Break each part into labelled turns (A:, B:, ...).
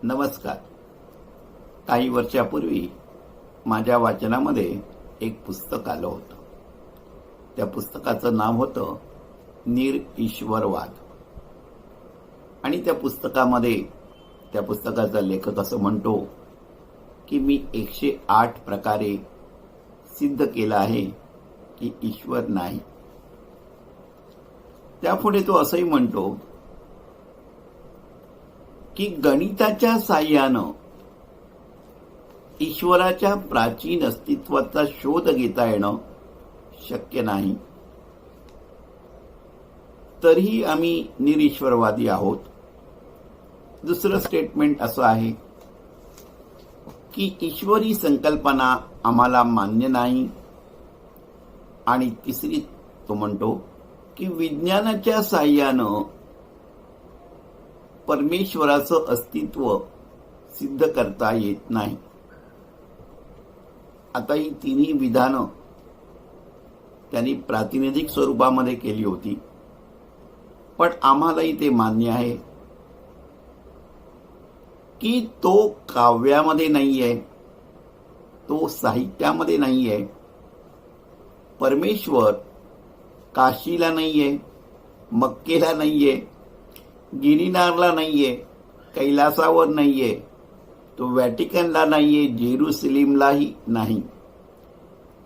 A: नमस्कार. काही वर्षापूर्वी माझ्या वाचनामध्ये एक पुस्तक आलं होतं. त्या पुस्तकाचं नाव होतं निरईश्वरवाद. आणि त्या पुस्तकामध्ये त्या पुस्तकाचा लेखक असं म्हणतो की मी 108 प्रकारे सिद्ध केलं आहे की ईश्वर नाही. त्यापुढे तो असंही म्हणतो की गणिताच्या साह्यानं ईश्वराच्या प्राचीन अस्तित्वाचा शोध घेता येणं शक्य नाही. तरीही आम्ही निरीश्वरवादी आहोत. दुसरं स्टेटमेंट असं आहे की ईश्वरी संकल्पना आम्हाला मान्य नाही. आणि तिसरी तो म्हणतो की विज्ञानाच्या साह्यानं परमेश्वराचं अस्तित्व सिद्ध करता येत नाही. आता ही तिन्ही विधानं त्यांनी प्रातिनिधिक स्वरूपामध्ये केली होती, पण आम्हालाही ते मान्य आहे की तो काव्यामध्ये नाहीये, तो साहित्यामध्ये नाहीये. परमेश्वर काशीला नाहीये, मक्केला नाहीये, गिरिनारला नाहीये, कैलासावर नाहीये, तो व्हॅटिकनला नाहीये, जेरुसलेमलाही नाही.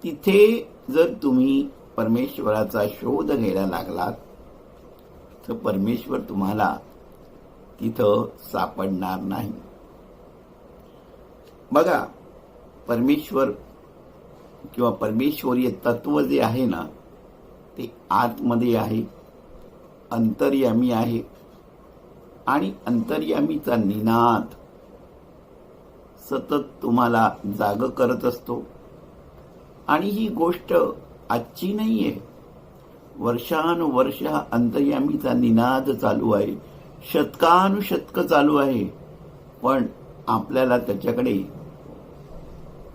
A: तिथे जर तुम्ही परमेश्वराचा शोध घ्यायला लागलात तर परमेश्वर तुम्हाला तिथं सापडणार नाही. बघा, परमेश्वर किंवा परमेश्वरीय तत्व जे आहे ना, ते आतमध्ये आहे, अंतर्यामी आहे. आणि अंतर्यामीचा निनाद सतत तुम्हाला जाग करत असतो. आणि ही गोष्ट आजची नाहीये. वर्षानुवर्ष हा अंतर्यामीचा निनाद चालू आहे, शतकानुशतक चालू आहे. पण आपल्याला त्याच्याकडे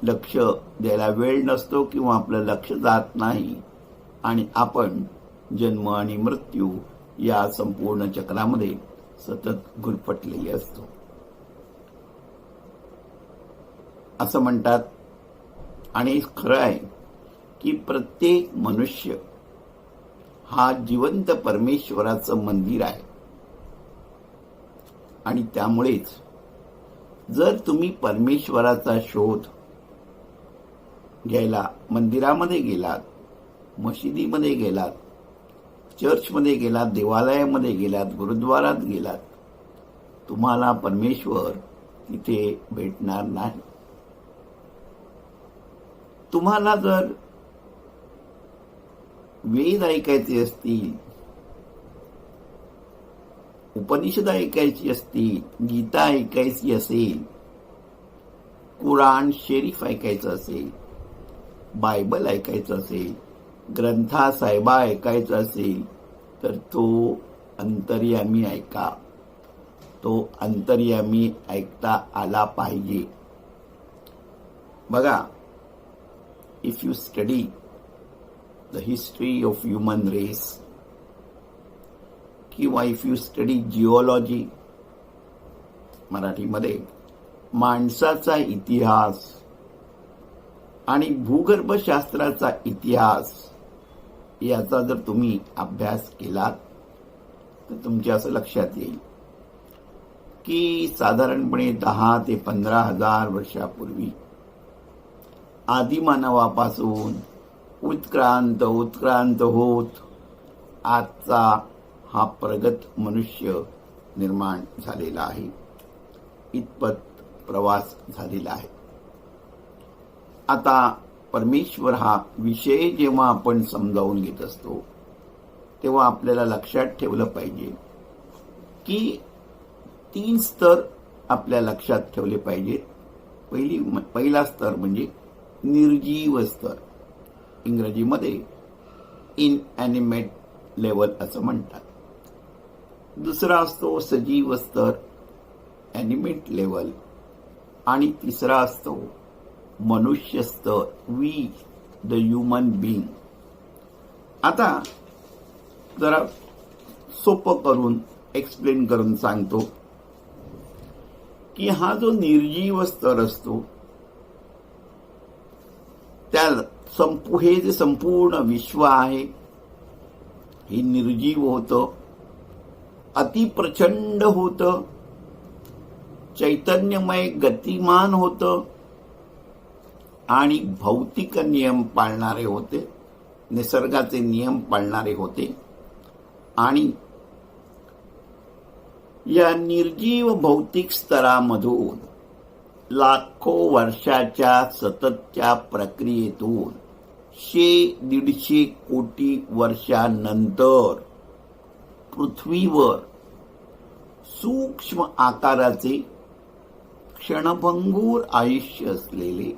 A: लक्ष द्यायला वेळ नसतो किंवा आपलं लक्ष जात नाही. आणि आपण जन्म आणि मृत्यू या संपूर्ण चक्रामध्ये सतत गुरफटलेले असतो. असं म्हणतात, आणि खरं आहे की प्रत्येक मनुष्य हा जिवंत परमेश्वराचं मंदिर आहे. आणि त्यामुळेच जर तुम्ही परमेश्वराचा शोध घ्यायला मंदिरामध्ये गेलात, मशिदीमध्ये गेलात, चर्चमध्ये गेलात, देवालयामध्ये गेलात, गुरुद्वारात गेलात, तुम्हाला परमेश्वर तिथे भेटणार नाही. तुम्हाला जर वेद ऐकायचे असतील, उपनिषद ऐकायची असतील, गीता ऐकायची असेल, कुराण शरीफ ऐकायचं असेल, बायबल ऐकायचं असेल, ग्रंथा साहेबा ऐकायचा असेल, तर तो अंतर्यामी ऐका. तो अंतर्यामी ऐकता आला पाहिजे. बघा, if you study the history of human race किंवा इफ यू स्टडी जिओलॉजी, मराठीमध्ये माणसाचा इतिहास आणि भूगर्भशास्त्राचा इतिहास याचा जर तुम्ही अभ्यास केलात तर तुमच्या असं लक्षात येईल की साधारणपणे 10 ते 15 हजार वर्षापूर्वी आदिमानवापासून उत्क्रांत होत आजचा हा प्रगत मनुष्य निर्माण झालेला आहे. इतपत प्रवास झालेला आहे. आता परमेश्वर हा विषय जेव्हा आपण समजावून घेत असतो तेव्हा आपल्याला लक्षात ठेवलं पाहिजे की 3 स्तर आपल्या लक्षात ठेवले पाहिजेत. पहिला स्तर म्हणजे निर्जीव स्तर, इंग्रजीमध्ये इनॲनिमेट लेवल असं म्हणतात. दुसरा असतो सजीव स्तर, ॲनिमेट लेवल. आणि तिसरा असतो मनुष्य स्तर, वी द ह्युमन बीइंग. आता जरा सोपं करून एक्सप्लेन करून सांगतो की हा जो निर्जीव स्तर असतो त्या हे जे संपूर्ण विश्व आहे हे निर्जीव होतं, अतिप्रचंड होतं, चैतन्यमय गतिमान होतं आणि भौतिक नियम पाळणारे होते, निसर्गाचे नियम पाळणारे होते. आणि या निर्जीव भौतिक स्तरामधून लाखो वर्षाच्या सततच्या प्रक्रियेतून 100-150 कोटी वर्षानंतर पृथ्वीवर सूक्ष्म आकाराचे क्षणभंगूर आयुष्य असलेले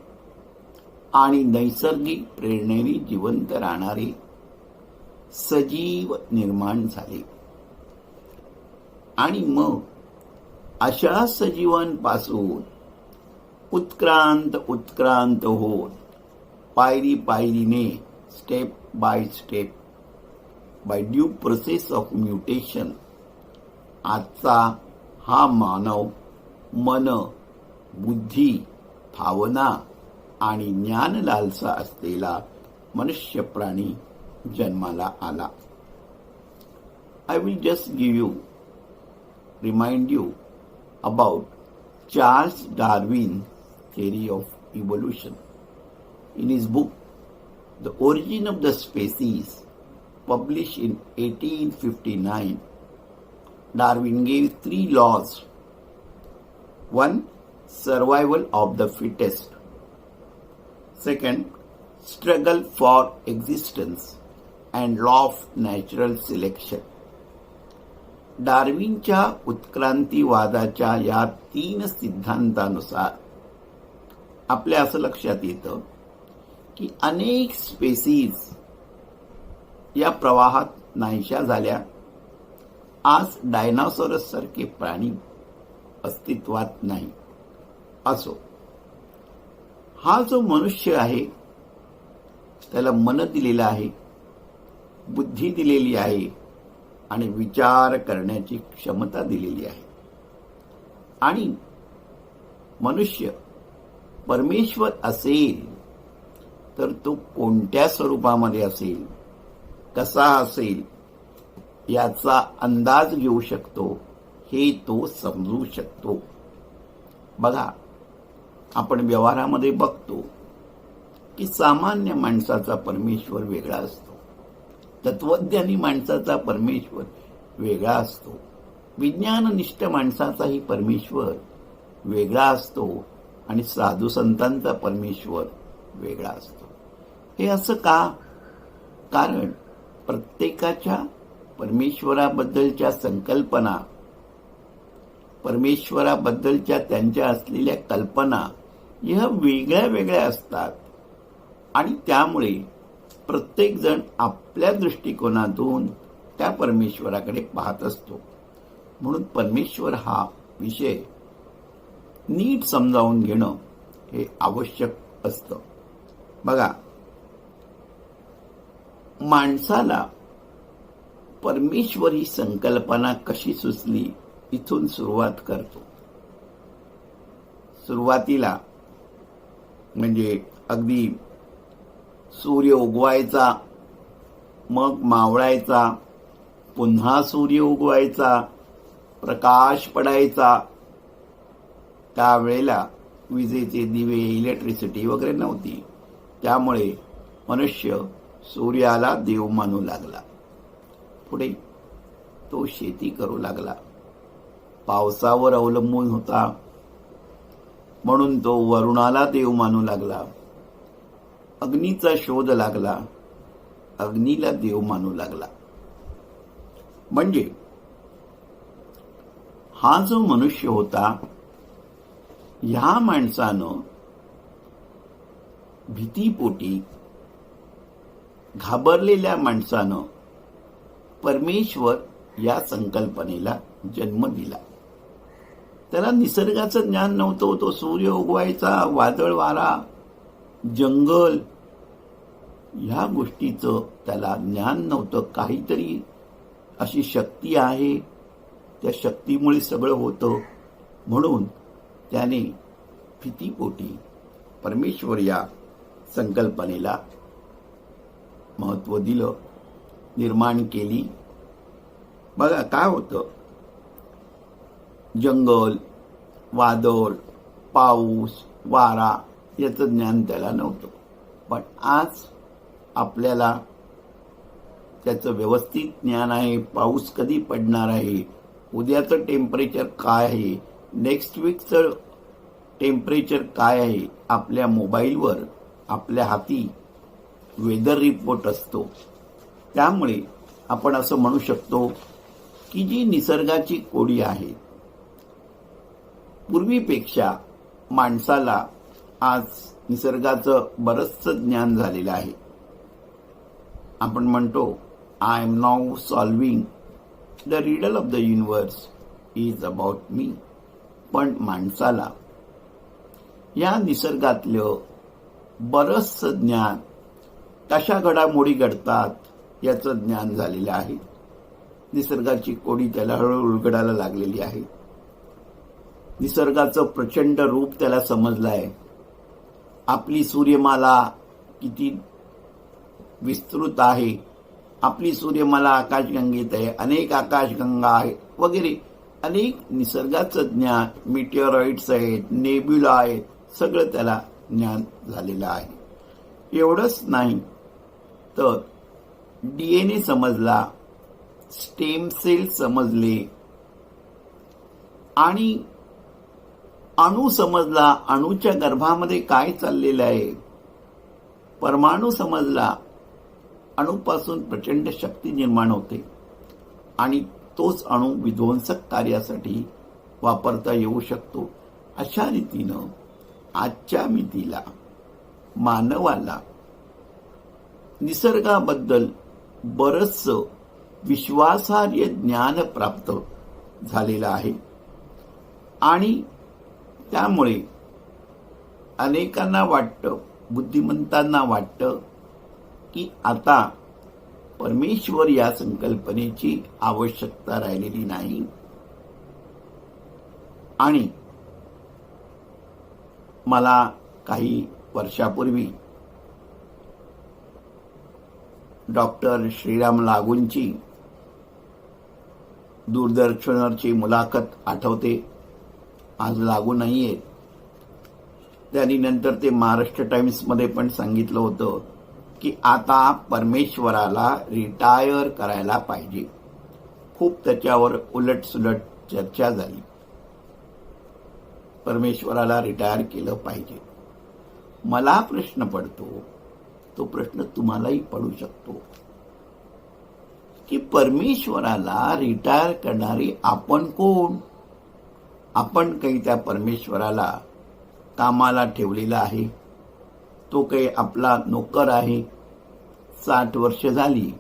A: आणि नैसर्गिक प्रेरणेने जिवंत राहणारे सजीव निर्माण झाले. आणि मग अशा सजीवांपासून उत्क्रांत होत पायरीने step by step by due process of mutation आजचा हा मानव मन, बुद्धी, भावना आणि ज्ञान लालसा असलेला मनुष्य प्राणी जन्माला आला. I will just remind you about Charles Darwin's theory of evolution. In his book, The Origin of the Species, published in 1859, Darwin gave 3 laws. 1. Survival of the fittest. 2. Struggle for existence and law of natural selection. डार्विनच्या उत्क्रांतीवादाच्या या 3 सिद्धांतानुसार आपल्या असं लक्षात येतं की अनेक species या प्रवाहात नाहीशा झाल्या. आज डायनासॉरस सारखे प्राणी अस्तित्वात नाही. असो, हा जो मनुष्य आहे त्याला मन दिलेलं आहे, बुद्धी दिलेली आहे आणि विचार करण्याची क्षमता दिलेली आहे. आणि मनुष्य परमेश्वर असेल तर तो कोणत्या स्वरूपामध्ये असेल, कसा असेल याचा अंदाज घेऊ शकतो, हे तो समजू शकतो. बघा, आपण व्यवहारामध्ये बघतो की सामान्य माणसाचा परमेश्वर वेगळा असतो, तत्वज्ञानी माणसाचा परमेश्वर वेगळा असतो, विज्ञाननिष्ठ माणसाचाही परमेश्वर वेगळा असतो आणि साधू संतांचा परमेश्वर वेगळा असतो. हे असं का? कारण प्रत्येकाच्या परमेश्वराबद्दलच्या संकल्पना, परमेश्वराबद्दलच्या त्यांच्या असलेल्या कल्पना ह्या वेगळ्या वेगळ्या असतात. आणि त्यामुळे प्रत्येक जण आपल्या दृष्टिकोनातून त्या परमेश्वराकडे पाहत असतो. म्हणून परमेश्वर हा विषय नीट समजावून घेणं हे आवश्यक असतं. बघा, माणसाला परमेश्वर ही संकल्पना कशी सुचली इथून सुरुवात करतो. सुरुवातीला म्हणजे अगदी सूर्य उगवायचा, मग मावळायचा, पुन्हा सूर्य उगवायचा, प्रकाश पडायचा. त्यावेळेला विजेचे दिवे, इलेक्ट्रिसिटी वगैरे नव्हती. त्यामुळे मनुष्य सूर्याला देव मानू लागला. पुढे तो शेती करू लागला, पावसावर अवलंबून होता म्हणून तो वरुणाला देव मानू लागला. अग्नीचा शोध लागला, अग्नीला देव मानू लागला. म्हणजे हा जो मनुष्य होता, ह्या माणसानं भीतीपोटी, घाबरलेल्या माणसानं परमेश्वर या संकल्पनेला जन्म दिला. त्याला निसर्गाचं ज्ञान नव्हतं. तो सूर्य उगवायचा, वादळ वारा, जंगल ह्या गोष्टीचं त्याला ज्ञान नव्हतं. काहीतरी अशी शक्ती आहे, त्या शक्तीमुळे सगळं होतं. म्हणून त्याने फितीपोटी परमेश्वर या संकल्पनेला महत्त्व दिलं, निर्माण केली. बघा काय होतं, जंगल, वादळ, पाऊस, वारा याचं ज्ञान त्याला नव्हतं. पण आज आपल्याला त्याचं व्यवस्थित ज्ञान आहे. पाऊस कधी पडणार आहे, उद्याचं टेम्परेचर काय आहे, नेक्स्ट वीकचं टेम्परेचर काय आहे, आपल्या मोबाईलवर आपल्या हाती वेदर रिपोर्ट असतो. त्यामुळे आपण असं म्हणू शकतो की जी निसर्गाची कोडी आहे, पूर्वीपेक्षा माणसाला आज निसर्गाचं बरंचसं ज्ञान झालेलं आहे. आपण म्हणतो I am now solving the riddle of the universe is about me. पण माणसाला या निसर्गातलं बरंचसं ज्ञान, कशा घडामोडी घडतात याचं ज्ञान झालेलं आहे. निसर्गाची कोडी त्याला हळूहळू उलगडायला लागलेली आहे. निसर्गाचं प्रचंड रूप त्याला समजलं आहे. आपली सूर्यमाला किती विस्तृत आहे, आपली सूर्यमाला आकाशगंगेत आहे, अनेक आकाशगंगा आहेत वगैरे अनेक निसर्गाचं ज्ञान, मिटिओरॉइड्स आहेत, नेब्युला आहेत, सगळं त्याला ज्ञान झालेलं आहे. एवढंच नाही तर डीएनए समजला, स्टेम सेल समजले आणि अणू समजला, अणूच्या गर्भामध्ये काय चाललेलं आहे, परमाणू समजला, अणूपासून प्रचंड शक्ती निर्माण होते आणि तोच अणू विध्वंसक कार्यासाठी वापरता येऊ शकतो. अशा रीतीनं आजच्या मितीला मानवाला निसर्गाबद्दल बरंचसं विश्वासार्ह ज्ञान प्राप्त झालेलं आहे. आणि त्यामुळे अनेकांना वाटतं, बुद्धिमंतांना वाटतं की आता परमेश्वर या संकल्पनेची आवश्यकता राहिलेली नाही. आणि मला काही वर्षापूर्वी डॉक्टर श्रीराम लागूंची दूरदर्शनवरची मुलाखत आठवते. आज लागू नाहीये. त्यांनी नंतर ते महाराष्ट्र टाइम्समध्ये पण सांगितलं होतं की आता परमेश्वराला रिटायर करायला पाहिजे. खूप त्याच्यावर उलटसुलट चर्चा झाली. परमेश्वराला रिटायर केलं पाहिजे. मला प्रश्न पडतो, तो प्रश्न तुम्हालाही पडू शकतो की परमेश्वराला रिटायर करणारी आपण कोण? आपण काही त्या परमेश्वराला कामाला ठेवलेला आहे? तो काही आपला नोकर आहे? 60 वर्ष झाली,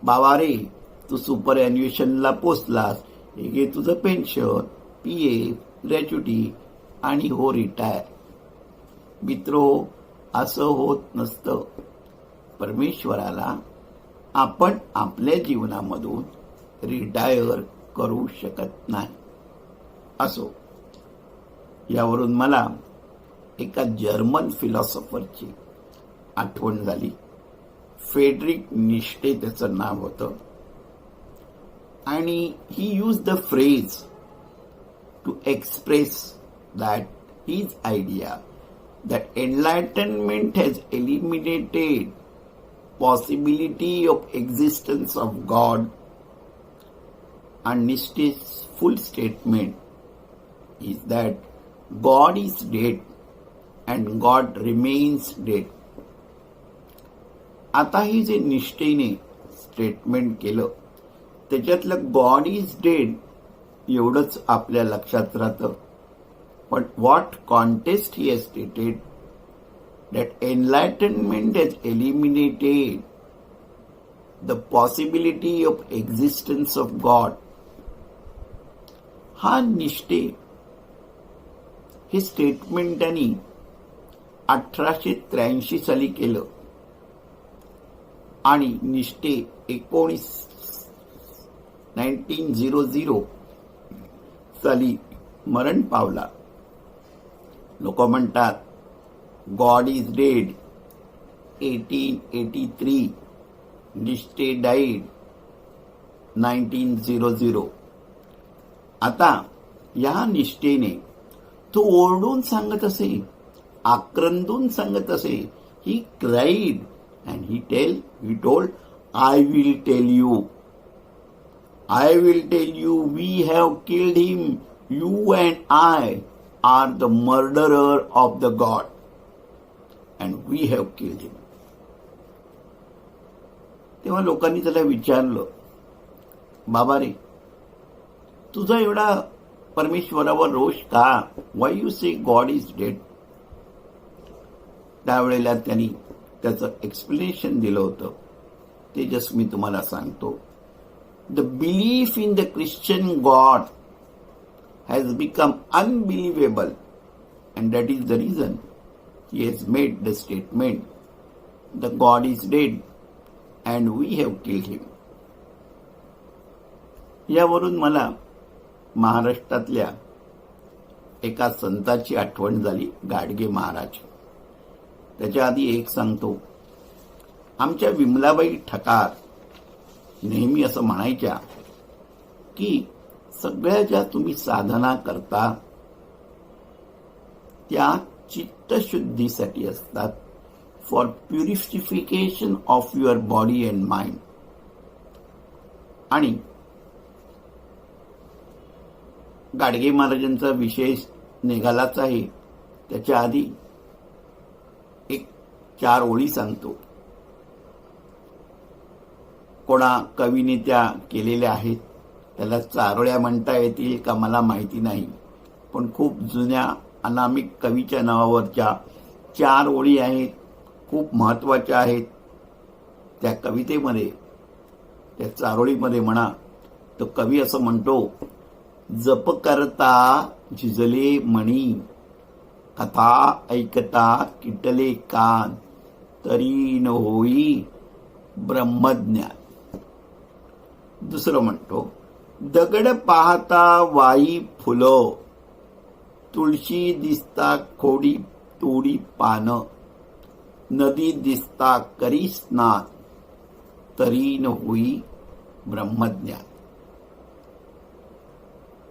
A: बाबा रे तू सुपर ॲन्युएशनला पोचलास, हे घे तुझं पेन्शन, पीएफ, ग्रॅच्युटी आणि हो रिटायर. मित्रो, असं होत नसतं. परमेश्वराला आपण आपल्या जीवनामधून रिटायर करू शकत नाही. असो, यावरून मला एका जर्मन फिलॉसॉफरची आठवण झाली. फ्रेडरिक निश्टे त्याचं नाव होतं. आणि he use the phrase to express that his idea that enlightenment has eliminated possibility of existence of God, and Nishthe's full statement is that God is dead and God remains dead. आता ही जे निष्ठेने statement केलं त्याच्यातलं God is dead एवढंच आपल्या लक्षात राहतं. But what context he has stated that enlightenment has eliminated the possibility of existence of God. हा निष्ठे हे स्टेटमेंट त्यांनी 1883 साली केलं आणि निष्ठे 1900 साली मरण पावला. लोक म्हणतात गॉड इज डेड, 1883 निष्ठे डाईड 1900. आता या निष्ठेने तो ओरडून सांगत असे, आक्रंदून सांगत असे. He cried and he told, I will tell you, we have killed him, you and I are the murderer of the god and we have killed him. तेव्हा लोकांनी त्याला विचारलं, बाबा रे, तुझा एवढा परमेश्वरावर रोष का? Y you say God is dead? त्यावेळेला त्यांनी त्याचं एक्सप्लेनेशन दिलं होतं. ते जस्ट मी तुम्हाला सांगतो. The belief in the Christian God has become unbelievable and that is the reason he has made the statement, the God is dead and we have killed him. यावरून मला महाराष्ट्रातल्या एका संताची आठवण झाली, गाडगे महाराज. त्याच्या आधी एक सांगतो. आमच्या विमलाबाई ठकार नेहमी असं म्हणायच्या की सगळ्या ज्या तुम्ही साधना करता त्या चित्तशुद्धीसाठी असतात, for purification of your body and mind. आणि गाडगे महाराजांचा विषय निघालाच आहे. त्याच्या आधी एक 4 ओळी सांगतो. कोणा कवीने त्या केलेल्या आहेत, त्याला चारोळ्या म्हणता येतील का मला माहिती नाही, पण खूप जुन्या अनामिक कवीच्या नावावरच्या 4 ओळी आहेत, खूप महत्वाच्या आहेत. त्या कवितेमध्ये, त्या चारोळीमध्ये म्हणा, तो कवी असं म्हणतो, जप करता झिजले मणी, कथा ऐकता किटले कान, तरी न होई ब्रह्मज्ञान. दुसरं म्हणतो, दगड पाहता वाई फुलं, तुळशी दिसता खोडी तोडी पान, नदी दिसता करी स्नान, तरी न होई ब्रह्मज्ञान.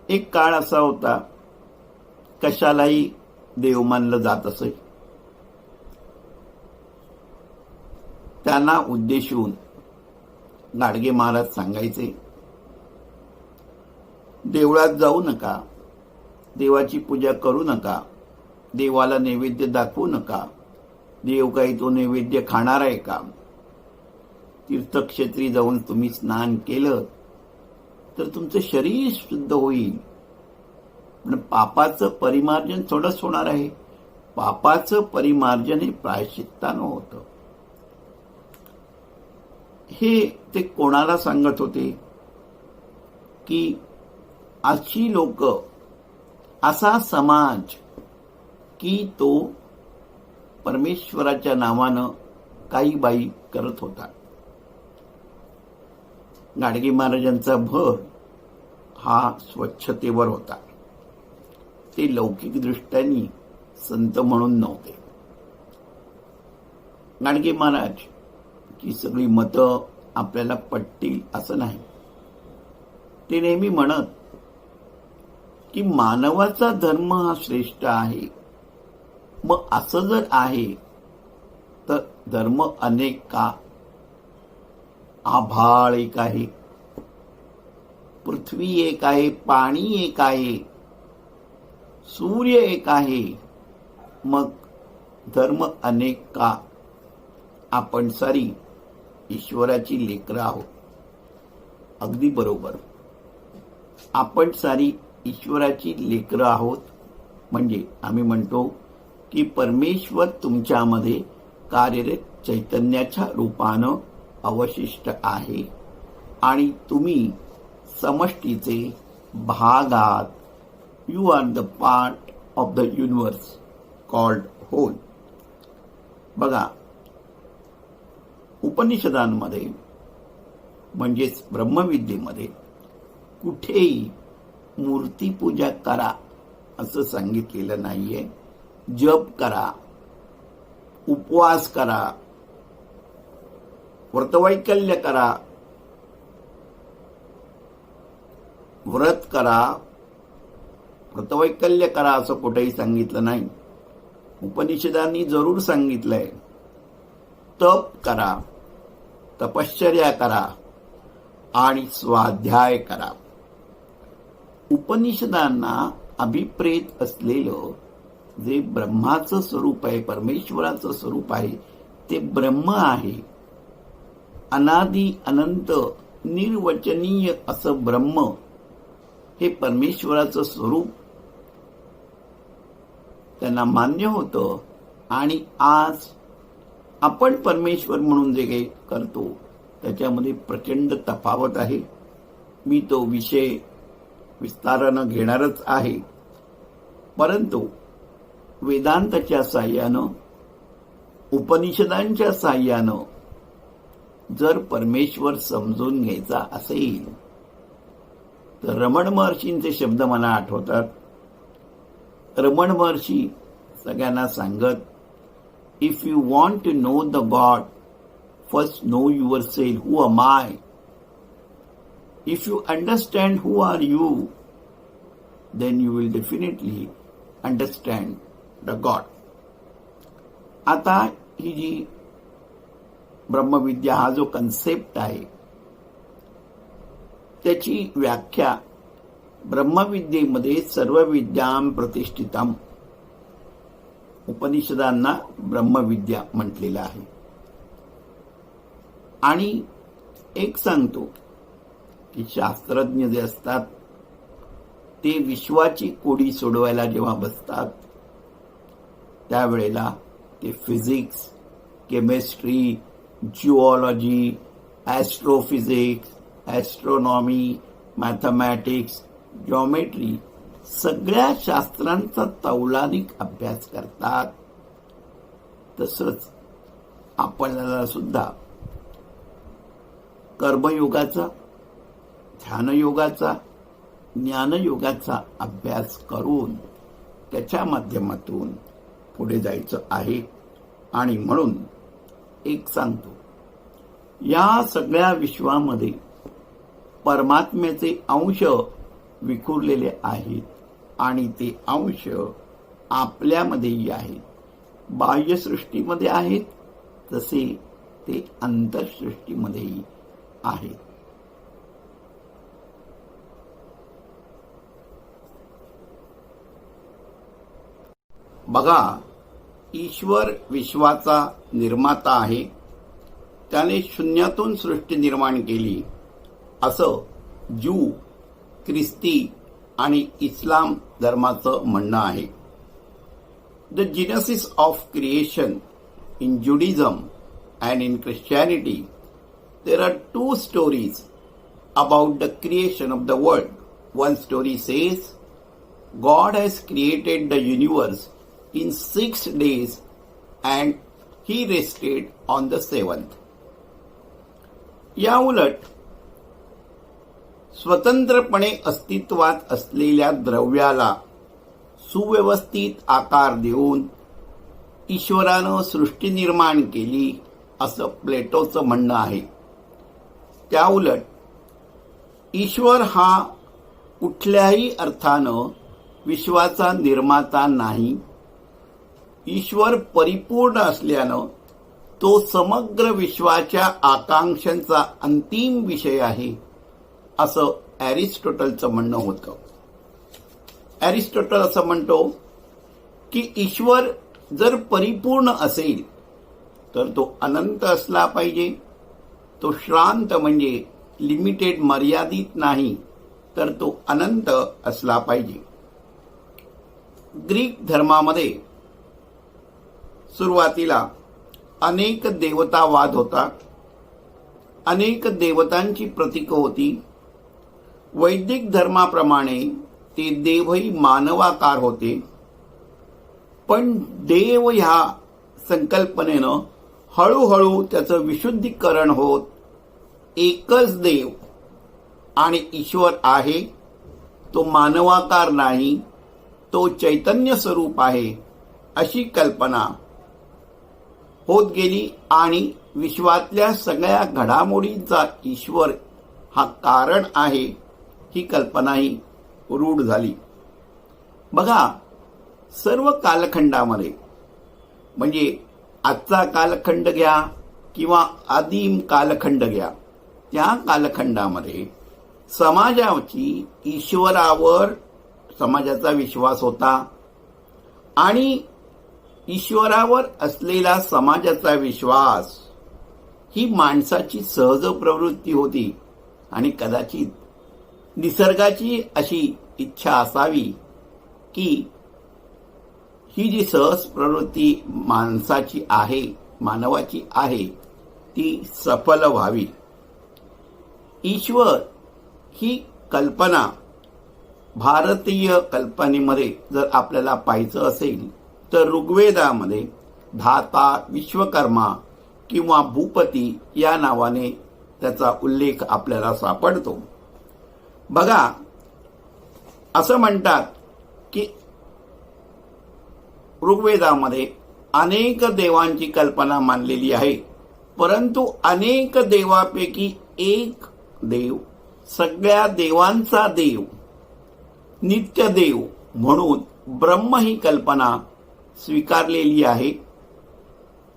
A: एक काळ असा होता, कशालाही देव मानलं जात असे. त्यांना उद्देशून गाडगे महाराज सांगायचे, देवळात जाऊ नका, देवाची पूजा करू नका, देवाला नैवेद्य दाखवू नका, देव काही तो नैवेद्य खाणार आहे का? तीर्थक्षेत्री जाऊन तुम्ही स्नान केलं तर तुमचं शरीर शुद्ध होईल, पण पापाचं परिमार्जन थोडंच होणार आहे. पापाचं परिमार्जन हे प्रायश्चित्तानं होतं. हे ते कोणाला सांगत होते की अशी लोक, असा समाज की तो परमेश्वराच्या नावानं काही बाई करत होता. गाडगे महाराजांचा भर हा स्वच्छतेवर होता. ते लौकिक दृष्ट्याने संत म्हणून नव्हते. गाडगे महाराज की सगळी मतं आपल्याला पटतील असं नाही. ते नेहमी म्हणत की मानवाचा धर्म हा श्रेष्ठ आहे. मग असं जर आहे तर धर्म अनेक का? आभाळ एक आहे, पृथ्वी एक आहे, पाणी एक आहे, सूर्य एक आहे, मग धर्म अनेक का? आपण सारी ईश्वराची लेकरं आहोत. अगदी बरोबर. आपण सारी ईश्वराची लेकरं आहोत. म्हणजे आम्ही म्हणतो की परमेश्वर तुमच्यामध्ये कार्यरत चैतन्याच्या रूपानं अवशिष्ट आहे आणि तुम्ही समष्टीचे भाग आहात. You are the part of the universe called whole. बघा, उपनिषदांमध्ये म्हणजेच ब्रह्मविद्येमध्ये कुठेही मूर्तीपूजा करा असं सांगितलेलं नाहीये. जप करा, उपवास करा, व्रतवैकल्य करा, व्रत करा, व्रतवैकल्य करा असं कुठेही सांगितलं नाही. उपनिषदांनी जरूर सांगितलंय तप करा, तपश्चर्या करा आणि स्वाध्याय करा. उपनिषदांना अभिप्रेत असलेलं जे ब्रह्माचं स्वरूप आहे, परमेश्वराचं स्वरूप आहे, ते ब्रह्म आहे. अनादि अनंत निर्वचनीय असं ब्रह्म हे परमेश्वराचं स्वरूप त्यांना मान्य होतं. आणि आज आपण परमेश्वर म्हणून जे काही करतो त्याच्यामध्ये प्रचंड तफावत आहे. मी तो विषय विस्तारानं घेणारच आहे, परंतु वेदांताच्या साह्यानं, उपनिषदांच्या साह्यानं जर परमेश्वर समजून घ्यायचा असेल तर रमण महर्षींचे शब्द मला आठवतात. रमण महर्षी सगळ्यांना सांगत, if you want to know the God, first know yourself. Who am I? If you understand who are you, then you will definitely understand the God. आता ही जी ब्रह्मविद्या हा जो कन्सेप्ट आहे त्याची व्याख्या ब्रह्मविद्येमध्ये सर्व विद्यां प्रतिष्ठितम, उपनिषदांना ब्रह्मविद्या म्हटलेलं आहे. आणि एक सांगतो की शास्त्रज्ञ जे असतात ते विश्वाची कोडी सोडवायला जेव्हा बसतात त्यावेळेला ते physics, chemistry, geology, astrophysics, astronomy, mathematics, geometry सगळ्या शास्त्रांचा तौलानिक अभ्यास करतात. तसंच आपल्याला सुद्धा कर्मयोगाचा, ध्यानयोगाचा, ज्ञानयोगाचा अभ्यास करून त्याच्या माध्यमातून पुढे जायचं आहे. आणि म्हणून एक सांगतो, या सगळ्या विश्वामध्ये परमात्म्याचे अंश विखुरलेले आहेत आणि ते अंश आपल्यामध्येही आहेत. बाह्यसृष्टीमध्ये आहेत तसे ते अंतरसृष्टीमध्येही आहेत. बघा, ईश्वर विश्वाचा निर्माता आहे. त्याने शून्यातून सृष्टी निर्माण केली असं ज्यू, ख्रिस्ती आणि इस्लाम धर्माचं म्हणणं आहे. The genesis of creation in Judaism and in Christianity there are two stories about the creation of the world. One story says God has created the universe in 6 days and he rested on the 7th. या उलट स्वतंत्रपणे अस्तित्वात असलेल्या द्रव्याला सुव्यवस्थित आकार देऊन ईश्वरानं सृष्टी निर्माण केली असं प्लेटोचं म्हणणं आहे. त्या उलट ईश्वर हा कुठल्याही अर्थानं विश्वाचा निर्माता नाही. ईश्वर परिपूर्ण असल्यानं तो समग्र विश्वाच्या आकांक्षांचा अंतिम विषय आहे असं ॲरिस्टॉटलचं म्हणणं होतं. ॲरिस्टॉटल असं म्हणतो की ईश्वर जर परिपूर्ण असेल तर तो अनंत असला पाहिजे. तो श्रांत म्हणजे लिमिटेड, मर्यादित नाही, तर तो अनंत असला पाहिजे. ग्रीक धर्मामध्ये सुरुवातीला अनेक देवतावाद होता. अनेक देवतांची प्रतीकं होती. वैदिक धर्माप्रमाणे ते देवही मानवाकार होते. पण देव ह्या संकल्पनेनं हळूहळू त्याचं विशुद्धीकरण होत एकच देव आणि ईश्वर आहे, तो मानवाकार नाही, तो चैतन्य स्वरूप आहे अशी कल्पना होत गेली आणि विश्वातल्या सगळ्या घडामोडींचा ईश्वर हा कारण आहे ही कल्पनाही रूढ झाली. बघा, सर्व कालखंडामध्ये म्हणजे आजचा कालखंड घ्या किंवा आदिम कालखंड घ्या, त्या कालखंडामध्ये समाजाची ईश्वरावर समाजाचा विश्वास होता आणि ईश्वरावर असलेला समाजाचा विश्वास ही माणसाची सहज प्रवृत्ती होती आणि कदाचित निसर्गाची अशी इच्छा असावी की ही जी सहज प्रवृत्ती माणसाची आहे, मानवाची आहे, ती सफल व्हावी. ईश्वर ही कल्पना भारतीय कल्पनेमध्ये जर आपल्याला पाहायचं असेल तर ऋग्वेदामध्ये धाता, विश्वकर्मा किंवा भूपती या नावाने त्याचा उल्लेख आपल्याला सापडतो. बघा, असं म्हणतात की ऋग्वेदामध्ये अनेक देवांची कल्पना मांडलेली आहे, परंतु अनेक देवापैकी एक देव, सगळ्या देवांचा देव, नित्यदेव म्हणून ब्रह्म ही कल्पना स्वीकारलेली आहे.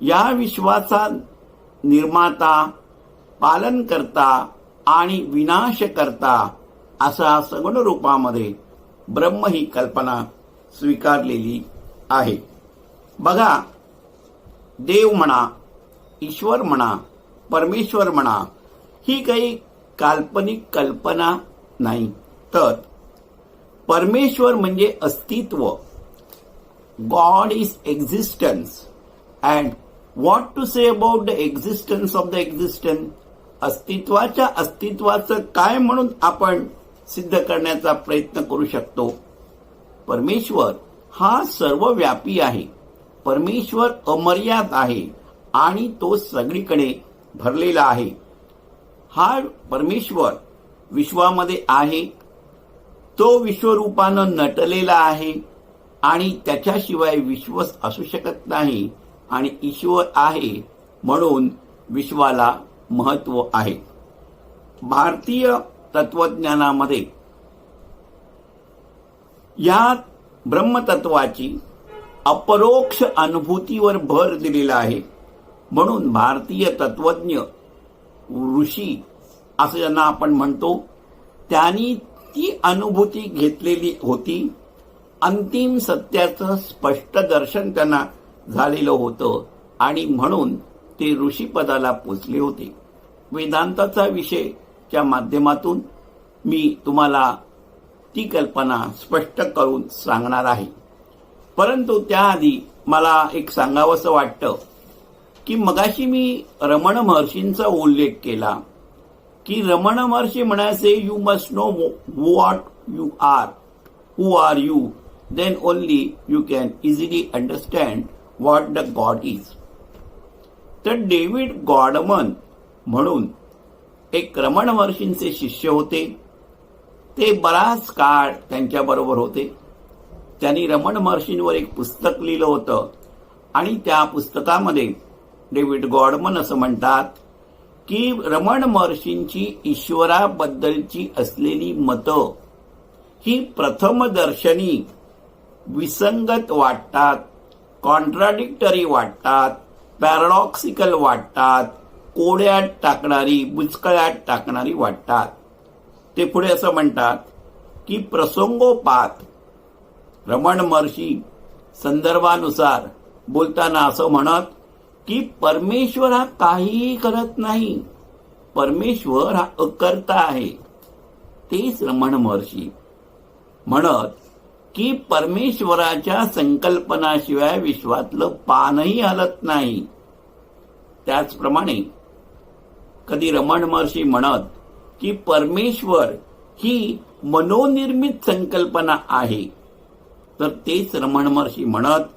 A: या विश्वाचा निर्माता, पालनकर्ता आणि विनाशकर्ता असा सगुण रूपामध्ये ब्रह्म ही कल्पना स्वीकारलेली आहे. बघा, देव म्हणा, ईश्वर म्हणा, परमेश्वर म्हणा, ही काही काल्पनिक कल्पना नाही, तर परमेश्वर म्हणजे अस्तित्व. God is existence. And what to say about the existence of the existence. अस्तित्वाच्या अस्तित्वाचं काय म्हणून आपण सिद्ध करण्याचा प्रयत्न करू शकतो. परमेश्वर हा सर्वव्यापी आहे. परमेश्वर अमर्याद आहे आणि तो सगळीकडे भरलेला आहे. हा परमेश्वर विश्वामध्ये आहे, तो विश्वरूपानं नटलेला आहे आणि त्याच्याशिवाय विश्व असू शकत नाही आणि ईश्वर आहे म्हणून विश्वाला महत्व आहे. भारतीय तत्वज्ञानामध्ये या ब्रह्मतत्वाची अपरोक्ष अनुभूतीवर भर दिलेला आहे. म्हणून भारतीय तत्वज्ञ, ऋषी असं ज्यांना आपण म्हणतो, त्यांनी ती अनुभूती घेतलेली होती. अंतिम सत्याचं स्पष्ट दर्शन त्यांना झालेलं होतं आणि म्हणून ते ऋषीपदाला पोचले होते. वेदांताचा विषयच्या माध्यमातून मी तुम्हाला ती कल्पना स्पष्ट करून सांगणार आहे. परंतु त्याआधी मला एक सांगावंसं वाटतं की मगाशी मी रमण महर्षींचा उल्लेख केला की रमण महर्षी म्हणायचे, you must know what you are, who are you, then only you can easily understand what the God is. तर डेव्हिड गॉडमन म्हणून एक रमण महर्षींचे शिष्य होते. ते बराच काळ त्यांच्याबरोबर होते. त्यांनी रमण महर्षींवर एक पुस्तक लिहिलं होतं आणि त्या पुस्तकामध्ये डेव्हिड गॉडमन असं म्हणतात की रमण महर्षींची ईश्वराबद्दलची असलेली मतं ही प्रथमदर्शनी विसंगत वाटतात, कॉन्ट्राडिक्टरी वाटतात, पॅराडॉक्सिकल वाटतात, कोड्यात टाकणारी, बुचकळ्यात टाकणारी वाटतात. ते पुढे असं म्हणतात की प्रसंगोपात रमण महर्षी संदर्भानुसार बोलताना असं म्हणत की परमेश्वर हा काहीही करत नाही, परमेश्वर हा अकर्ता आहे. तेच रमण महर्षी म्हणत की परमेश्वराच्या संकल्पनाशिवाय विश्वातलं पानही हलत नाही. त्याचप्रमाणे कधी रमण महर्षी म्हणत की परमेश्वर ही मनोनिर्मित संकल्पना आहे, तर तेच रमण महर्षी म्हणत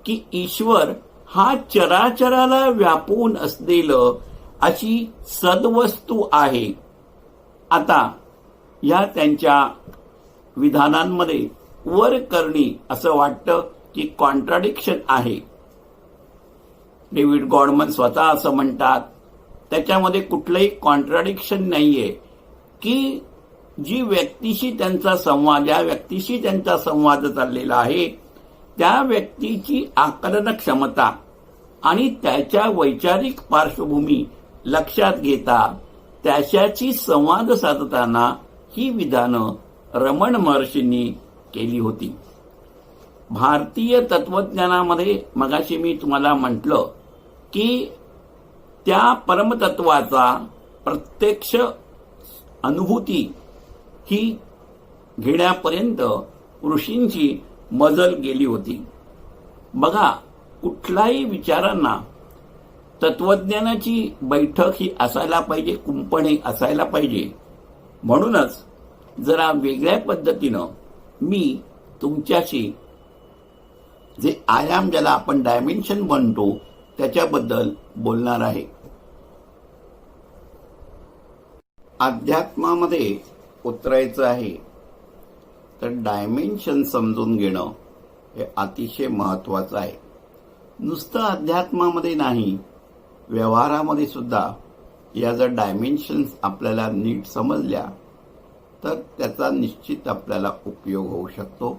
A: की ईश्वर हा चराचराला व्यापून असलेलं अशी सद्वस्तू आहे. आता या त्यांच्या विधानांमध्ये वर करणी असं वाटतं की कॉन्ट्राडिक्शन आहे. डेव्हिड गॉडमन स्वतः असं म्हणतात. त्याच्यामध्ये कुठलंही कॉन्ट्राडिक्शन नाहीये की जी व्यक्तीशी त्यांचा संवाद, ज्या व्यक्तीशी त्यांचा संवाद चाललेला आहे त्या व्यक्तीची आकलन क्षमता आणि त्याच्या वैचारिक पार्श्वभूमी लक्षात घेता त्याच्याशी संवाद साधताना ही विधानं रमण महर्षींनी केली होती. भारतीय तत्वज्ञानामध्ये मगाशी मी तुम्हाला म्हटलं की त्या परमतत्वाचा प्रत्यक्ष अनुभूती ही घेण्यापर्यंत ऋषींची मजल गेली होती. बघा, कुठल्याही विचारांना तत्वज्ञानाची बैठक ही असायला पाहिजे, कुंपणे असायला पाहिजे. म्हणूनच जरा वेगळ्या पद्धतीनं मी तुमच्याशी जे आयाम, ज्याला आपण डायमेन्शन म्हणतो, त्याच्याबद्दल बोलणार आहे. अध्यात्मामध्ये उतरायचं आहे तर डायमेन्शन समजून घेणं हे अतिशय महत्वाचं आहे. नुसतं अध्यात्मामध्ये नाही, व्यवहारामध्ये सुद्धा या जर डायमेन्शन्स आपल्याला नीट समजल्या तर त्याचा निश्चित आपल्याला उपयोग होऊ शकतो.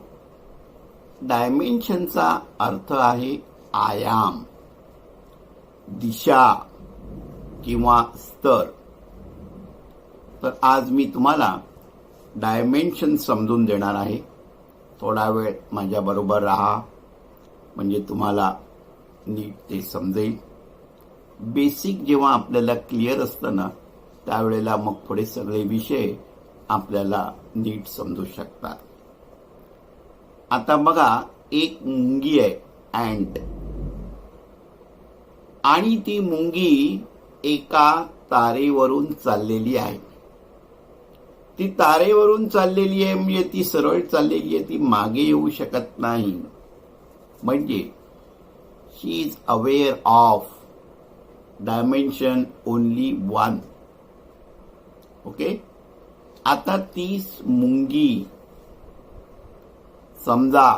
A: डायमेन्शनचा अर्थ आहे आयाम, दिशा किंवा स्तर. तर आज मी तुम्हाला डायमेन्शन समजून देणार आहे. थोडा वेळ माझ्याबरोबर राहा म्हणजे तुम्हाला नीट ते समजेल. बेसिक जेव्हा आपल्याला क्लिअर असतं ना, त्यावेळेला मग थोडे सगळे विषय आपल्याला नीट समजू शकतात. आता बघा, एक मुंगी आहे, अँट, आणि ती मुंगी एका तारेवरून चाललेली आहे. ती तारेवरून चाललेली आहे म्हणजे ती सरळ चाललेली आहे, ती मागे येऊ शकत नाही. म्हणजे she is aware of dimension only one. Okay. आता ती मुंगी समजा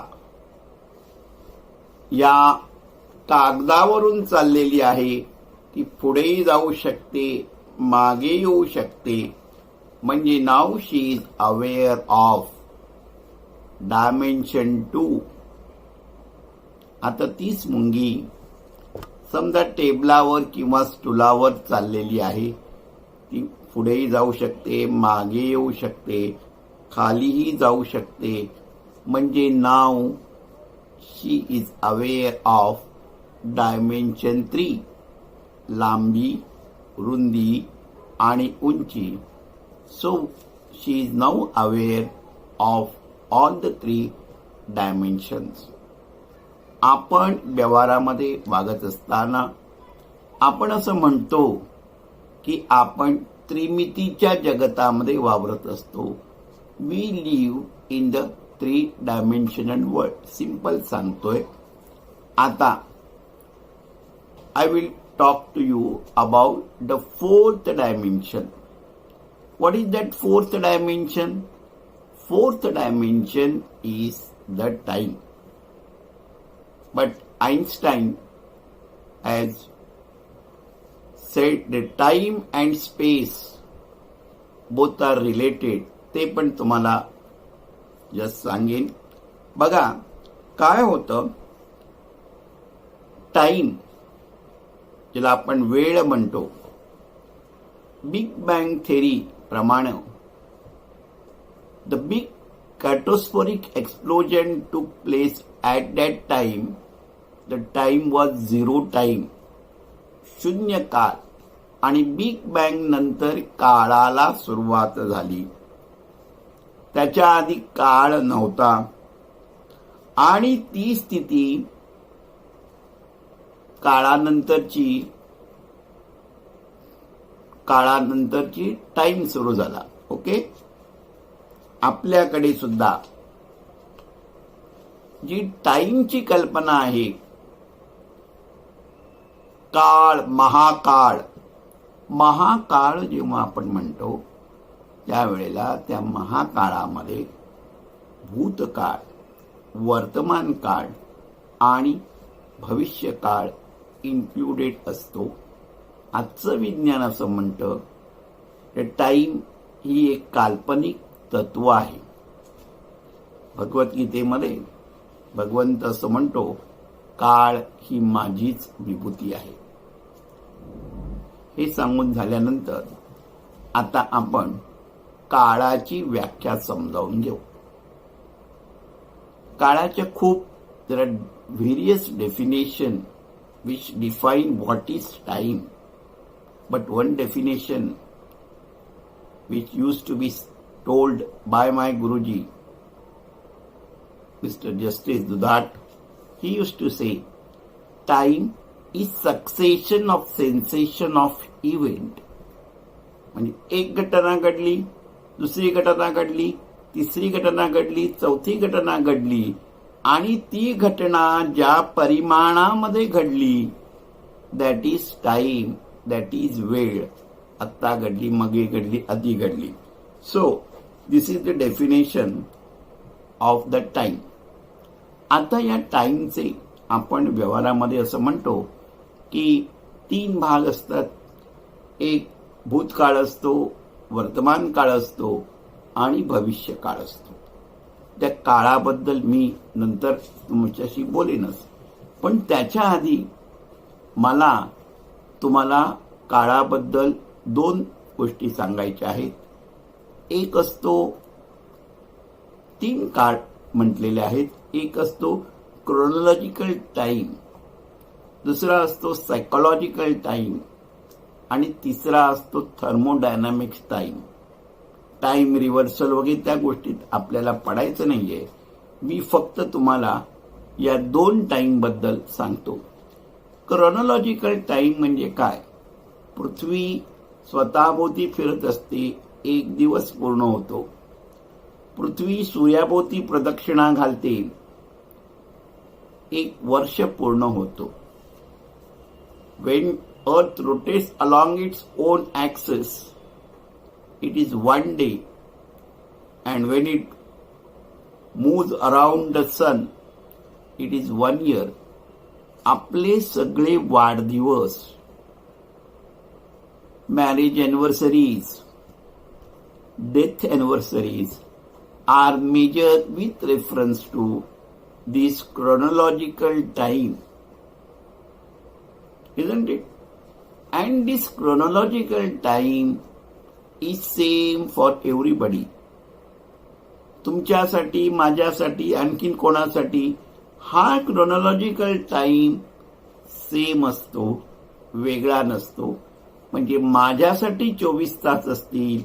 A: या कागदावरून चाललेली आहे, ती पुढेही जाऊ शकते, मागे येऊ शकते. म्हणजे now she is aware of dimension 2. आता तीच मुंगी समजा टेबलावर किंवा स्टूलावर चाललेली आहे, ती पुढेही जाऊ शकते, मागे येऊ शकते, खालीही जाऊ शकते. म्हणजे now she is aware of dimension 3, लांबी, रुंदी आणि उंची. So she is now aware of all the 3 dimensions. आपण व्यवहारामध्ये वागत असताना आपण असं म्हणतो की आपण त्रिमितीच्या जगतामध्ये वावरत असतो. We live in the 3 dimensional world. Simple सांगतोय. आता I will talk to you about the 4th dimension. What is that 4th dimension? 4th dimension is the time. But Einstein has said that time and space both are related. ते पण तुम्हाला just सांगेन. बघा काय होतं, time ज्याला आपण वेळ म्हणतो, बिग बँग थेरी प्रमाणे the big catastrophic explosion took place at that time. The time was zero time, शून्य काळ. आणि बिग बँग नंतर काळाला सुरुवात झाली. त्याच्या आधी काळ नव्हता. आणि ती स्थिती काळानंतरची टाइम सुरू झाला. ओके. आपल्याकडे सुद्धा जी टाइमची कल्पना आहे, काळ, महाकाळ जेव्हा आपण म्हणतो त्यावेळेला त्या महाकाळामध्ये भूतकाळ, वर्तमान काळ आणि भविष्यकाळ इन्क्लुडेड असतो. आजचं विज्ञान असं म्हणतं की टाइम ही एक काल्पनिक तत्व आहे. भगवद्गीतेमध्ये भगवंत असं म्हणतो, काळ ही माझीच विभूती आहे. हे सांगून झाल्यानंतर आता आपण काळाची व्याख्या समजावून घेऊ. काळाचे खूप there are various definition which define what is time, but one definition which used to be told by my Guruji, Mr. Justice Dudat, he used to say, time is succession of sensation of event. म्हणजे एक घटना घडली, दुसरी घटना घडली, तिसरी घटना घडली, चौथी घटना घडली आणि ती घटना ज्या परिमाणामध्ये घडली, that is time, that is वेळ. आत्ता घडली, मगे घडली, आधी घडली. So this is the definition of the time. आता या टाइमचे आपण व्यवहारामध्ये असं म्हणतो की 3 भाग असतात. एक भूतकाळ असतो, वर्तमान काळ असतो आणि भविष्य काळ असतो. त्या काळाबद्दल मी नंतर तुमच्याशी बोलेनच, पण त्याच्या आधी मला तुम्हाला काळाबद्दल 2 गोष्टी सांगायच्या आहेत. एक असतो 3 काळ म्हटलेले आहेत. एक असतो क्रोनॉलॉजिकल टाइम, दुसरा असतो सायकोलॉजिकल टाइम आणि तिसरा असतो थर्मोडायनामिक्स टाइम. टाइम रिव्हर्सल वगैरे त्या गोष्टीत आपल्याला पडायचं नाहीये. मी फक्त तुम्हाला या 2 टाइम बद्दल सांगतो. क्रोनॉलॉजिकल टाइम म्हणजे काय? पृथ्वी स्वतःभोवती फिरत असते, 1 दिवस पूर्ण होतो. पृथ्वी सूर्याभोवती प्रदक्षिणा घालते, 1 वर्ष पूर्ण होतो. When Earth rotates along its own axis, it is 1 day, and when it moves around the sun, it is 1 year. आपले सगळे वाढदिवस, marriage anniversaries, death anniversaries are measured with reference to this chronological time, isn't it? And this chronological time is same for everybody. तुमच्यासाठी, माझ्यासाठी, आणखीन कोणासाठी हा chronological time same असतो, वेगळा नसतो. म्हणजे माझ्यासाठी 24 तास असतील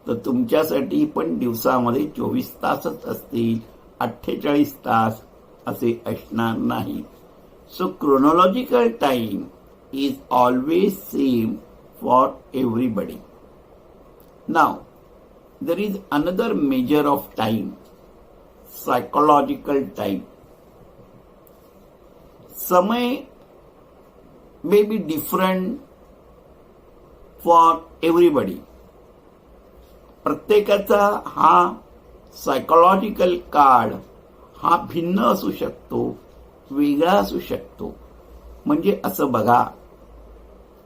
A: तर तुमच्यासाठी पण दिवसामध्ये 24 तासच असतील, 48 तास असे असणार नाही. So chronological time is always same for everybody. Now, there is another measure of time, psychological time. समय may be different for everybody. प्रत्येकाचा हा सायकोलॉजिकल काळ हा भिन्न असू शकतो, वेगळा असू शकतो. म्हणजे असं बघा,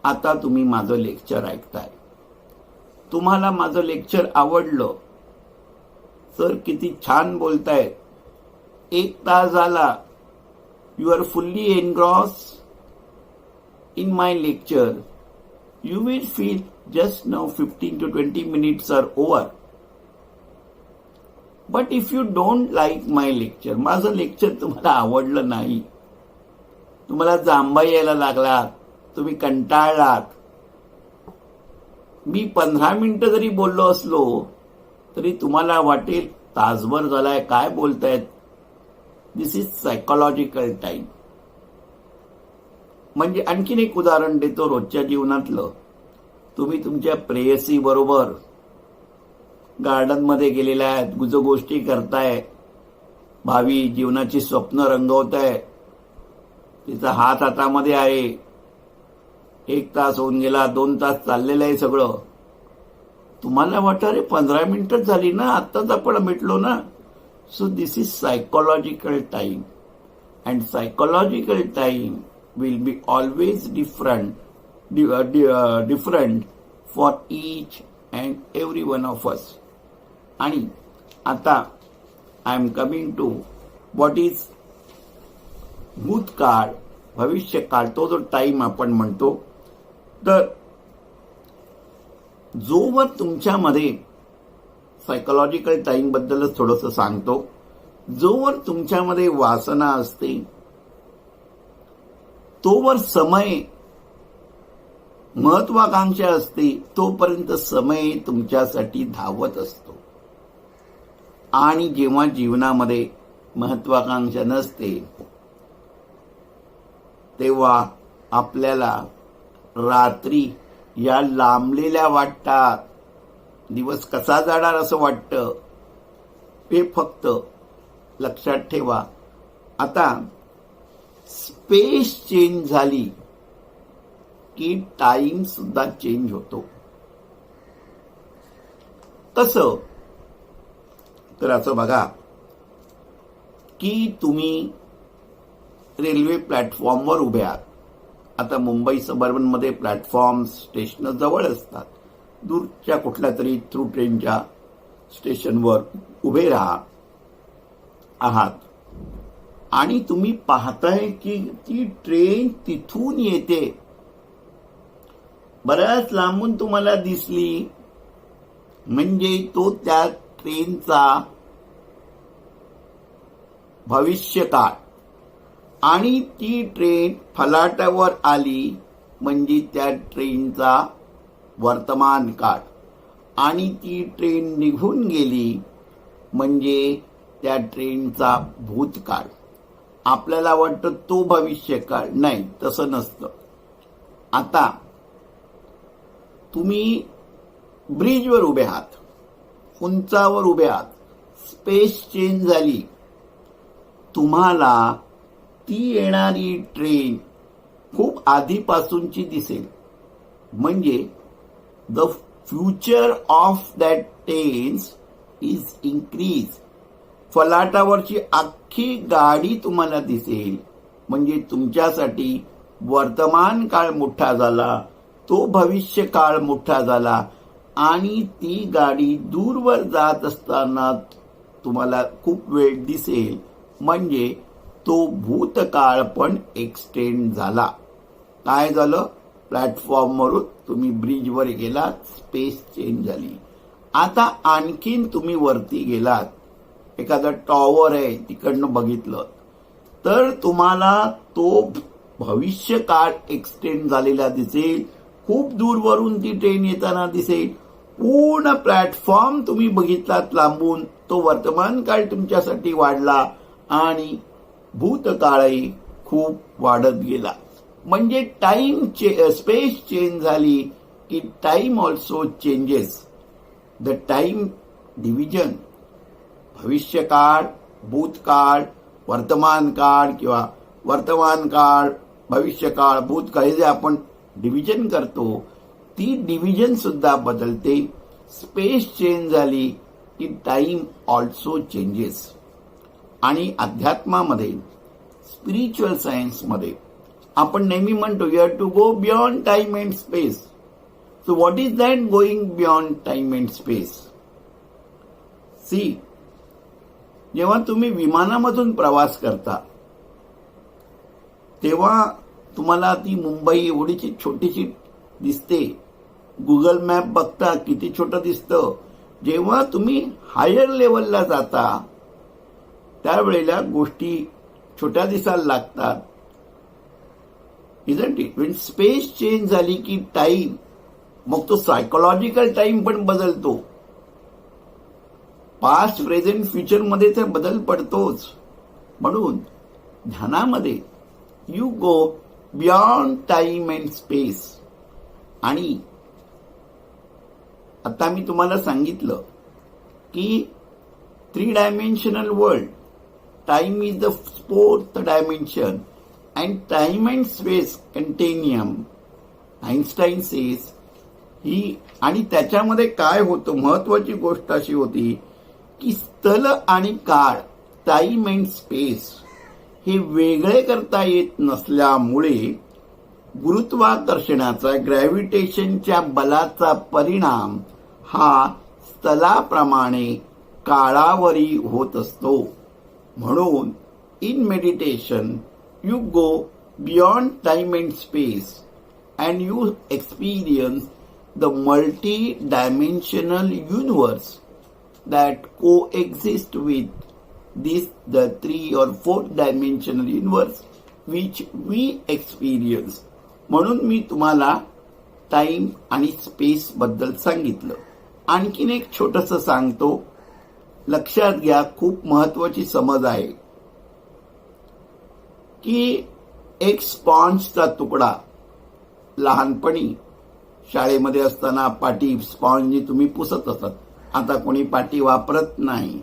A: आता तुम्ही माझं लेक्चर ऐकताय, तुम्हाला माझं लेक्चर आवडलं, सर किती छान बोलतायत, 1 तास झाला, you are fully engrossed in my lecture, you will feel just now 15 to 20 minutes are over. But if you don't like my lecture, माझं लेक्चर तुम्हाला आवडलं नाही, तुम्हाला जांभा यायला लागला, तुम्ही कंटाळलात, मी 15 मिनिटं जरी बोललो असलो तरी तुम्हाला वाटेल तासभर झालाय, काय बोलतायत. दिस इज सायकोलॉजिकल टाइम. म्हणजे आणखीन एक उदाहरण देतो रोजच्या जीवनातलं. तुम्ही तुमच्या प्रेयसी बरोबर गार्डनमध्ये गेलेल्या आहेत, गुजगोष्टी करताय, भावी जीवनाची स्वप्न रंगवताय, तिचा हात हातामध्ये आहे, 1 तास होऊन गेला, 2 तास चाललेलं आहे सगळं. तुम्हाला वाटतं अरे 15 मिनिटच झाली ना, आत्ताच आपण भेटलो ना. So this is psychological time. and psychological time will be always different for each and every one of us. आणि आता I am coming to what is भूतकाळ, भविष्यकाळ, तो जो टाइम आपण म्हणतो. तर जोवर तुमच्यामध्ये सायकोलॉजिकल टाइम बद्दलच थोडंसं सांगतो, जोवर तुमच्यामध्ये वासना असते तोवर समय, महत्वाकांक्षा असते तोपर्यंत समय तुमच्यासाठी धावत असतो. आणि जेव्हा जीवनामध्ये महत्वाकांक्षा नसते तेव्हा आपल्याला रात्री या लांबलेल्या वाटतात, दिवस कसा जाणार असं वाटतं. हे फक्त लक्षात ठेवा. आता स्पेस चेंज झाली की टाइम सुद्धा चेंज होतो. कसं? तर असं बघा की तुम्ही रेल्वे प्लॅटफॉर्मवर उभे आहात. आता मुंबई सबर्बनमध्ये प्लॅटफॉर्म स्टेशन जवळ असतात. दूरच्या कुठल्या तरी थ्रू ट्रेनच्या स्टेशनवर उभे आहात आणि तुम्ही पाहताय की ती ट्रेन तिथून येते, बऱ्याच लांबून तुम्हाला दिसली, म्हणजे तो त्या ट्रेनचा भविष्यकाळ. आणि ती ट्रेन फलाटावर आली म्हणजे त्या ट्रेनचा वर्तमान काळ. आणि ती ट्रेन निघून गेली म्हणजे त्या ट्रेनचा भूतकाळ. आपल्याला वाटतं तो भविष्यकाळ. नाही, तसं नसतं. आता तुम्ही ब्रिजवर उभे आहात, उंचावर उभे आहात, स्पेस चेंज झाली, तुम्हाला ती येणारी ट्रेन खूप आधीपासूनची दिसेल. म्हणजे the future of that trains is increase. फलाटावरची अख्खी गाडी तुम्हाला दिसेल. म्हणजे तुमच्यासाठी वर्तमान काळ मोठा झाला, तो भविष्य काळ मोठा झाला आणि ती गाडी दूरवर जात असताना तुम्हाला खूप वेळ दिसेल. म्हणजे तो भूतकाळ पण एक्सटेंड झाला. काय झालं? प्लॅटफॉर्मवरून तुम्ही ब्रिजवर गेलात, स्पेस चेंज झाली. आता आणखीन तुम्ही वरती गेलात, एखादा टॉवर आहे तिकडनं बघितलं तर तुम्हाला तो भविष्य काळ एक्सटेंड झालेला दिसेल. खूप दूरवरून ती ट्रेन येताना दिसेल. पूर्ण प्लॅटफॉर्म तुम्ही बघितलात लांबून, तो वर्तमान काळ तुमच्यासाठी वाढला आणि भूतकाळही खूप वाढत गेला. म्हणजे स्पेस चेंज झाली की time also changes. The time division, भविष्यकाळ, भूतकाळ, वर्तमान काळ किंवा वर्तमान काळ, भविष्यकाळ, भूतकाळ, हे जे आपण डिव्हिजन करतो ती डिव्हिजन सुद्धा बदलते. स्पेस चेंज झाली की टाइम ऑल्सो चेंजेस. आणि अध्यात्मामध्ये, स्पिरिच्युअल सायन्समध्ये आपण नेहमी म्हणतो you have to go beyond time and space. So what is that going beyond time and space? See, जेव्हा तुम्ही विमानामधून प्रवास करता तेव्हा तुम्हाला ती मुंबई एवढीची छोटीशी दिसते. गुगल मॅप बघता किती छोटं दिसतं. जेव्हा तुम्ही हायर लेवलला जाता त्यावेळेला गोष्टी छोट्या दिसायला लागतात. Isn't it? when space change झाली की टाइम, मग तो सायकोलॉजिकल टाइम पण बदलतो. पास्ट, प्रेझेंट, फ्युचर मध्ये तर बदल पडतोच. म्हणून ध्यानामध्ये you go beyond time and space. आणि आता मी तुम्हाला सांगितलं की 3 dimensional world, time is the 4th dimension and time and space continuum. Einstein says he. आणि त्याच्यामध्ये काय होतं, महत्वाची गोष्ट अशी होती की स्थल आणि काळ, टाइम अँड स्पेस, हे वेगळे करता येत नसल्यामुळे गुरुत्वाकर्षणाचा ग्रॅव्हिटेशनच्या बलाचा परिणाम हा स्थलाप्रमाणे काळावरी होत असतो. म्हणून in meditation you go beyond time and space and you experience the multi dimensional universe that coexist with the 3 or 4 dimensional universe which we experience. म्हणून मी तुम्हाला टाइम आणि स्पेस बद्दल सांगितलं. आणखीन एक छोटंसं सांगतो, लक्षात घ्या, खूप महत्वाची समज आहे की एक स्पॉन्जचा तुकडा लहानपणी शाळेमध्ये असताना पाटी स्पॉन्जनी तुम्ही पुसत असत. आता कोणी पाटी वापरत नाही,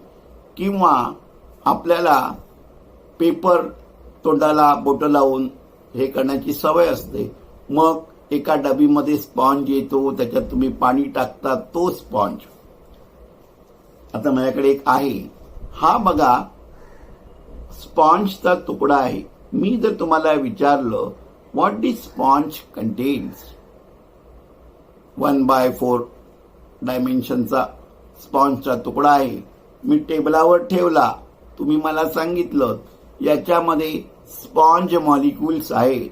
A: किंवा आपल्याला पेपर तोंडाला बोटं लावून हे करण्याची सवय असते. मग एका डबीमध्ये स्पॉन्ज येतो, त्याच्यात तुम्ही पाणी टाकता, तो स्पॉन्ज. आता माझ्याकडे एक आहे, हा बघा स्पॉन्जचा तुकडा आहे. मी जर तुम्हाला विचारलं व्हॉट दिस स्पॉन्ज कंटेन्स, 1/4 डायमेन्शनचा स्पॉन्जचा तुकडा आहे, मी टेबलावर ठेवला, तुम्ही मला सांगितलं याच्यामध्ये स्पॉन्ज मॉलिक्युल्स आहेत.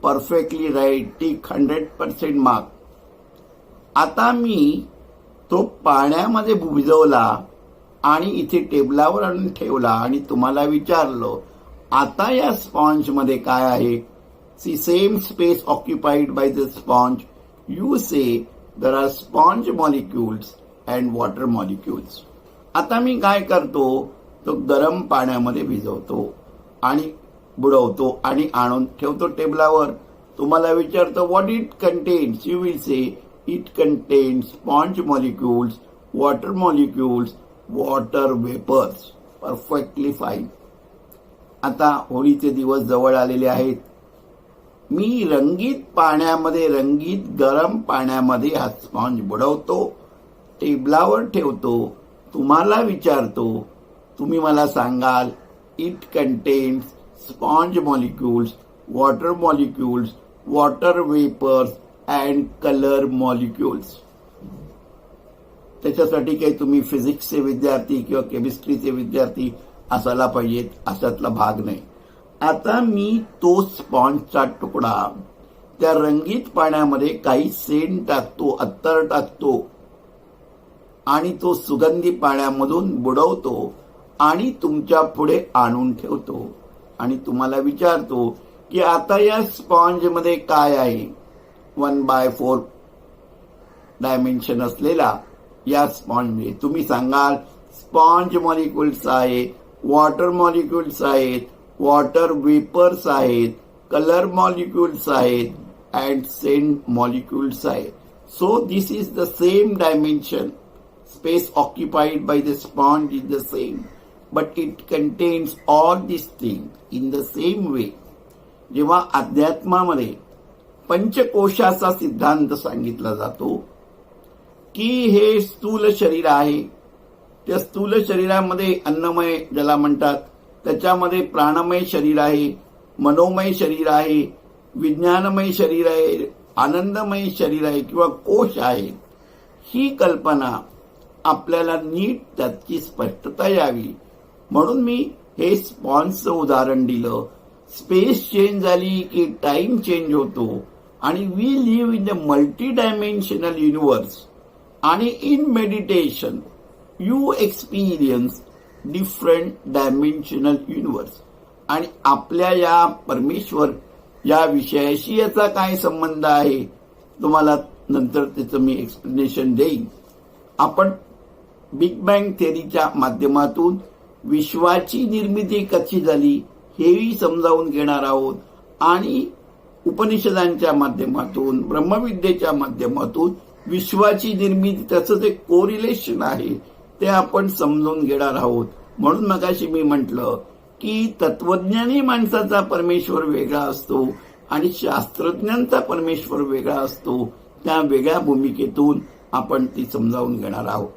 A: Perfectly right, tick, 100% mark. आता मी तो पाण्यामध्ये भिजवला आणि इथे टेबलावर आणून ठेवला आणि तुम्हाला विचारलं आता या स्पॉन्जमध्ये काय आहे. See same space occupied by the sponge, you say there are sponge molecules and water molecules. आता मी काय करतो, तो गरम पाण्यामध्ये भिजवतो आणि बुडवतो आणि आणून ठेवतो टेबलावर. तुम्हाला विचारतो what it contains, you will say it contains sponge molecules, water molecules, water vapours. Perfectly fine. आता होळीचे दिवस जवळ आलेले आहेत. मी रंगीत पाण्यामध्ये, रंगीत गरम पाण्यामध्ये हा स्पॉन्ज बुडवतो, टेबलावर ठेवतो, तुम्हाला विचारतो, तुम्ही मला सांगाल it contains sponge molecules, water molecules, water vapours and colour molecules. त्याच्यासाठी काही तुम्ही फिजिक्सचे विद्यार्थी किंवा केमिस्ट्रीचे विद्यार्थी असायला पाहिजेत, अशातला भाग नाही. आता मी तो स्पॉन्जचा तुकडा त्या रंगीत पाण्यामध्ये काही सेंट टाकतो, अत्तर टाकतो आणि तो सुगंधी पाण्यामधून बुडवतो आणि तुमच्या पुढे आणून ठेवतो आणि तुम्हाला विचारतो की आता या स्पॉन्जमध्ये काय आहे. 1/4 डायमेन्शन असलेला या स्पॉन्जमध्ये तुम्ही सांगाल स्पॉन्ज मॉलिक्युल्स आहेत, वॉटर मॉलिक्युल्स आहेत, वॉटर वेपर्स आहेत, कलर मॉलिक्युल्स आहेत अँड सेंट मॉलिक्युल्स आहेत. So this is the same dimension. Space occupied by the sponge is the same, but it contains all these things in the same way. जेव्हा अध्यात्मामध्ये पंचकोशाचा सिद्धांत सांगितला जातो की हे स्थूल शरीर आहे, त्या स्थूल शरीरामध्ये अन्नमय ज्याला म्हणतात, त्याच्यामध्ये प्राणमय शरीर आहे, मनोमय शरीर आहे, विज्ञानमय शरीर आहे, आनंदमय शरीर आहे किंवा कोश आहे. ही कल्पना आपल्याला नीट त्याची स्पष्टता यावी म्हणून मी हे स्पॉन्जचं उदाहरण दिलं. स्पेस चेंज झाली की टाइम चेंज होतो आणि we live in the multi dimensional universe. आणि in meditation you experience different dimensional universe. आणि आपल्या या परमेश्वर या विषयाशी याचा काय संबंध आहे तुम्हाला नंतर त्याचं मी एक्सप्लेनेशन देईन. आपण बिग बँग थेअरीच्या माध्यमातून विश्वाची निर्मिती कशी झाली हेही समजावून घेणार आहोत आणि उपनिषदांच्या माध्यमातून, ब्रह्मविद्येच्या माध्यमातून विश्वाची निर्मिती त्याचं जे कोरिलेशन आहे ते आपण समजून घेणार आहोत. म्हणून मगाशी मी म्हटलं की तत्वज्ञानी माणसाचा परमेश्वर वेगळा असतो आणि शास्त्रज्ञांचा परमेश्वर वेगळा असतो. त्या वेगळ्या भूमिकेतून आपण ती समजावून घेणार आहोत.